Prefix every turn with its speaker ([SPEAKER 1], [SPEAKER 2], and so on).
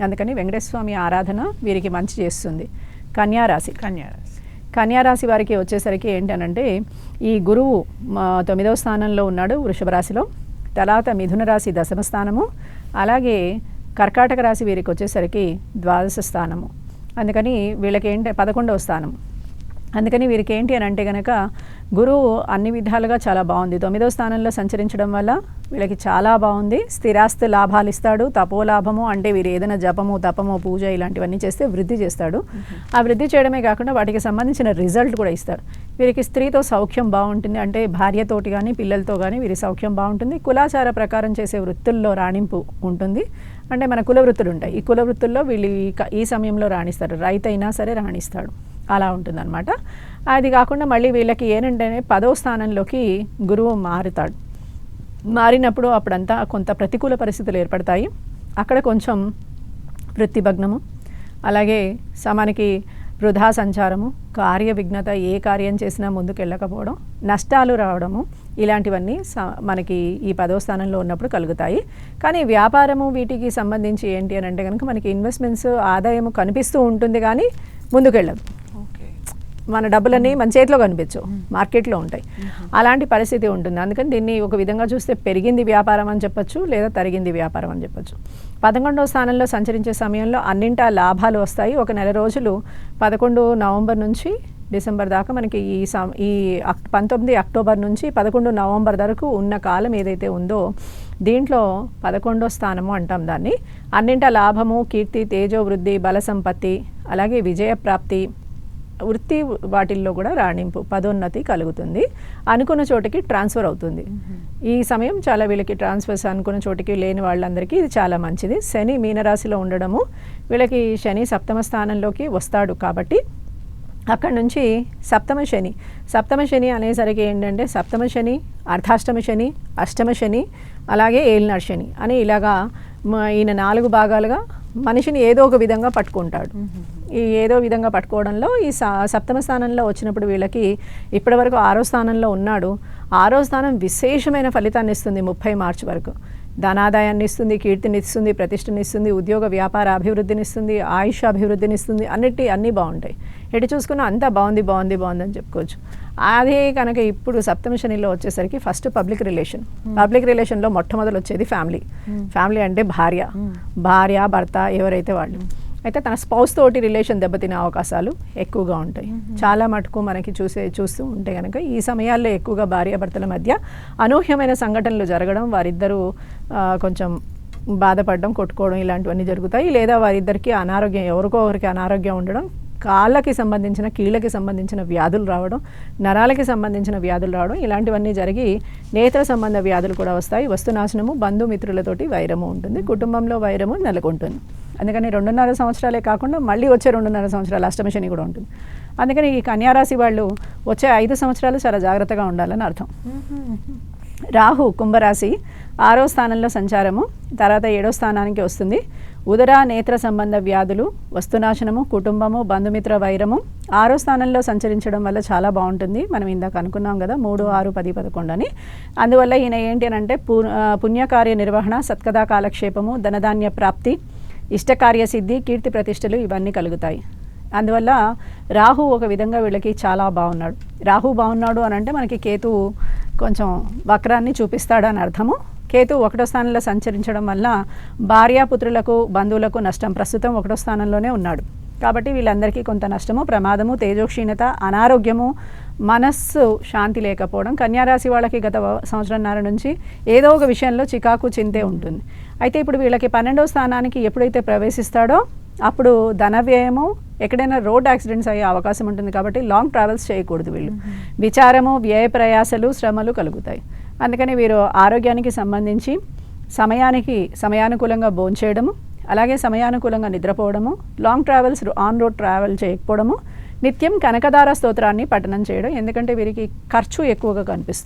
[SPEAKER 1] అందుకని వెంకటేశ్వర స్వామి ఆరాధన వీరికి మంచి చేస్తుంది. కన్యారాశి వారికి వచ్చేసరికి ఏంటనంటే ఈ గురువు 9వ స్థానంలో ఉన్నాడు వృషభ రాశిలో, తర్వాత మిథున రాశి 10వ స్థానము, అలాగే కర్కాటక రాశి వీరికి వచ్చేసరికి 12వ స్థానము. అందుకని వీళ్ళకి 11వ స్థానం. అందుకని వీరికి ఏంటి అని అంటే కనుక గురువు అన్ని విధాలుగా చాలా బాగుంది. 9వ స్థానంలో సంచరించడం వల్ల వీళ్ళకి చాలా బాగుంది. స్థిరాస్తి లాభాలు ఇస్తాడు. తపోలాభము అంటే వీరు ఏదైనా జపము తపము పూజ ఇలాంటివన్నీ చేస్తే వృద్ధి చేస్తాడు. ఆ వృద్ధి చేయడమే కాకుండా వాటికి సంబంధించిన రిజల్ట్ కూడా ఇస్తాడు. వీరికి స్త్రీతో సౌఖ్యం బాగుంటుంది, అంటే భార్యతోటి కానీ పిల్లలతో కానీ వీరి సౌఖ్యం బాగుంటుంది. కులాచార ప్రకారం చేసే వృత్తుల్లో రాణింపు ఉంటుంది. అంటే మన కుల వృత్తులు ఉంటాయి, ఈ కుల వృత్తుల్లో వీళ్ళు ఈ సమయంలో రాణిస్తారు. రైతు అయినా సరే రాణిస్తాడు, అలా ఉంటుందన్నమాట. అది కాకుండా మళ్ళీ వీళ్ళకి ఏంటంటే 10వ స్థానంలోకి గురువు మారినప్పుడు అప్పుడంతా కొంత ప్రతికూల పరిస్థితులు ఏర్పడతాయి. అక్కడ కొంచెం వృత్తిభగ్నము, అలాగే మనకి వృధా సంచారము, కార్య విఘ్నత, ఏ కార్యం చేసినా ముందుకు వెళ్ళకపోవడం, నష్టాలు రావడము, ఇలాంటివన్నీ మనకి ఈ 10వ స్థానంలో ఉన్నప్పుడు కలుగుతాయి. కానీ వ్యాపారము వీటికి సంబంధించి ఏంటి అని అంటే కనుక మనకి ఇన్వెస్ట్మెంట్స్ ఆదాయము కనిపిస్తూ ఉంటుంది కానీ ముందుకెళ్ళదు. మన డబ్బులన్నీ మన చేతిలో కనిపించవు, మార్కెట్లో ఉంటాయి. అలాంటి పరిస్థితి ఉంటుంది. అందుకని దీన్ని ఒక విధంగా చూస్తే పెరిగింది వ్యాపారం అని చెప్పొచ్చు, లేదా తరిగింది వ్యాపారం అని చెప్పొచ్చు. 11వ స్థానంలో సంచరించే సమయంలో అన్నింటా లాభాలు వస్తాయి. ఒక నెల రోజులు 11 నవంబర్ నుంచి డిసెంబర్ దాకా మనకి ఈ 19 అక్టోబర్ నుంచి 11 నవంబర్ వరకు ఉన్న కాలం ఏదైతే ఉందో దీంట్లో 11వ స్థానము అంటాం దాన్ని. అన్నింటా లాభము, కీర్తి, తేజో వృద్ధి, బల సంపత్తి, అలాగే విజయప్రాప్తి, వృత్తి వాటిల్లో కూడా రాణింపు, పదోన్నతి కలుగుతుంది. అనుకున్న చోటికి ట్రాన్స్ఫర్ అవుతుంది. ఈ సమయం చాలా వీళ్ళకి ట్రాన్స్ఫర్స్ అనుకున్న చోటికి లేని వాళ్ళందరికీ ఇది చాలా మంచిది. శని మీనరాశిలో ఉండడము, వీళ్ళకి శని 7వ స్థానంలోకి వస్తాడు కాబట్టి అక్కడ నుంచి సప్తమ శని అనేసరికి ఏంటంటే సప్తమ శని, అర్ధాష్టమ శని, అష్టమ శని, అలాగే ఏలినాడు శని అని ఇలాగా ఈయన 4 భాగాలుగా మనిషిని ఏదో ఒక విధంగా పట్టుకుంటాడు. ఈ ఏదో విధంగా పట్టుకోవడంలో ఈ 7వ స్థానంలో వచ్చినప్పుడు వీళ్ళకి ఇప్పటివరకు 6వ స్థానంలో ఉన్నాడు. 6వ స్థానం విశేషమైన ఫలితాన్ని ఇస్తుంది 30 మార్చి వరకు. ధనాదాయాన్ని ఇస్తుంది, కీర్తిని ఇస్తుంది, ప్రతిష్టని ఇస్తుంది, ఉద్యోగ వ్యాపార అభివృద్ధిని ఇస్తుంది, ఆయుష్ అభివృద్ధిని ఇస్తుంది. అన్నీ బాగుంటాయి. ఎటు చూసుకున్నా అంతా బాగుంది అని చెప్పుకోవచ్చు. అదే కనుక ఇప్పుడు 7వ శనిలో వచ్చేసరికి ఫస్ట్ పబ్లిక్ రిలేషన్లో మొట్టమొదలు వచ్చేది ఫ్యామిలీ అంటే భార్య భర్త ఎవరైతే వాళ్ళు అయితే తన స్పౌస్ తోటి రిలేషన్ దెబ్బతినే అవకాశాలు ఎక్కువగా ఉంటాయి. చాలా మటుకు మనకి చూస్తూ ఉంటే కనుక ఈ సమయాల్లో ఎక్కువగా భార్యాభర్తల మధ్య అనూహ్యమైన సంఘటనలు జరగడం, వారిద్దరూ కొంచెం బాధపడడం, కొట్టుకోవడం ఇలాంటివన్నీ జరుగుతాయి. లేదా వారిద్దరికి ఎవరికో ఒకరికి అనారోగ్యం ఉండడం, కాళ్ళకి సంబంధించిన కీళ్ళకి సంబంధించిన వ్యాధులు రావడం, నరాలకి సంబంధించిన వ్యాధులు రావడం, ఇలాంటివన్నీ జరిగి నేత్ర సంబంధ వ్యాధులు కూడా వస్తాయి. వస్తునాశనము, బంధుమిత్రులతోటి వైరము ఉంటుంది, కుటుంబంలో వైరము నెలకొంటుంది. అందుకని 2.5 సంవత్సరాలే కాకుండా మళ్ళీ వచ్చే 2.5 సంవత్సరాలు అష్టమ శని కూడా ఉంటుంది. అందుకని ఈ కన్యారాశి వాళ్ళు వచ్చే 5 సంవత్సరాలు చాలా జాగ్రత్తగా ఉండాలని అర్థం. రాహు కుంభరాశి 6వ స్థానంలో సంచారము, తర్వాత 7వ స్థానానికి వస్తుంది. ఉదర నేత్ర సంబంధ వ్యాధులు, వస్తునాశనము, కుటుంబము, బంధుమిత్ర వైరము 6వ స్థానంలో సంచరించడం వల్ల చాలా బాగుంటుంది. మనం ఇందాక అనుకున్నాం కదా 3, 6, 10, 11 అని. అందువల్ల ఈయన ఏంటి అని అంటే పుణ్యకార్య నిర్వహణ, సత్కథా కాలక్షేపము, ధనధాన్య ప్రాప్తి, ఇష్టకార్య సిద్ధి, కీర్తి ప్రతిష్టలు ఇవన్నీ కలుగుతాయి. అందువల్ల రాహు ఒక విధంగా వీళ్ళకి చాలా బాగున్నాడు. రాహు బాగున్నాడు అని అంటే మనకి కేతువు కొంచెం వక్రాన్ని చూపిస్తాడు అని అర్థము. కేతు 1వ స్థానంలో సంచరించడం వల్ల భార్యాపుత్రులకు, బంధువులకు నష్టం. ప్రస్తుతం 1వ స్థానంలోనే ఉన్నాడు కాబట్టి వీళ్ళందరికీ కొంత నష్టము, ప్రమాదము, తేజోక్షీణత, అనారోగ్యము, మనస్సు శాంతి లేకపోవడం. కన్యారాశి వాళ్ళకి గత సంవత్సరంన్నర నుంచి ఏదో ఒక విషయంలో చికాకు చింతే ఉంటుంది. అయితే ఇప్పుడు వీళ్ళకి 12వ స్థానానికి ఎప్పుడైతే ప్రవేశిస్తాడో అప్పుడు ధన వ్యయము, ఎక్కడైనా రోడ్ యాక్సిడెంట్స్ అయ్యే అవకాశం ఉంటుంది కాబట్టి లాంగ్ ట్రావెల్స్ చేయకూడదు వీళ్ళు. విచారము, వ్యయ ప్రయాసలు, శ్రమలు కలుగుతాయి. అందుకని వీరు ఆరోగ్యానికి సంబంధించి సమయానుకూలంగా భోంచేయడము, అలాగే సమయానుకూలంగా నిద్రపోవడము, long travels on road travel చేయకపోవడము, నిత్యం కనకదార స్తోత్రాన్ని పఠనం చేయడం. ఎందుకంటే వీరికి ఖర్చు ఎక్కువగా కనిపిస్తుంది.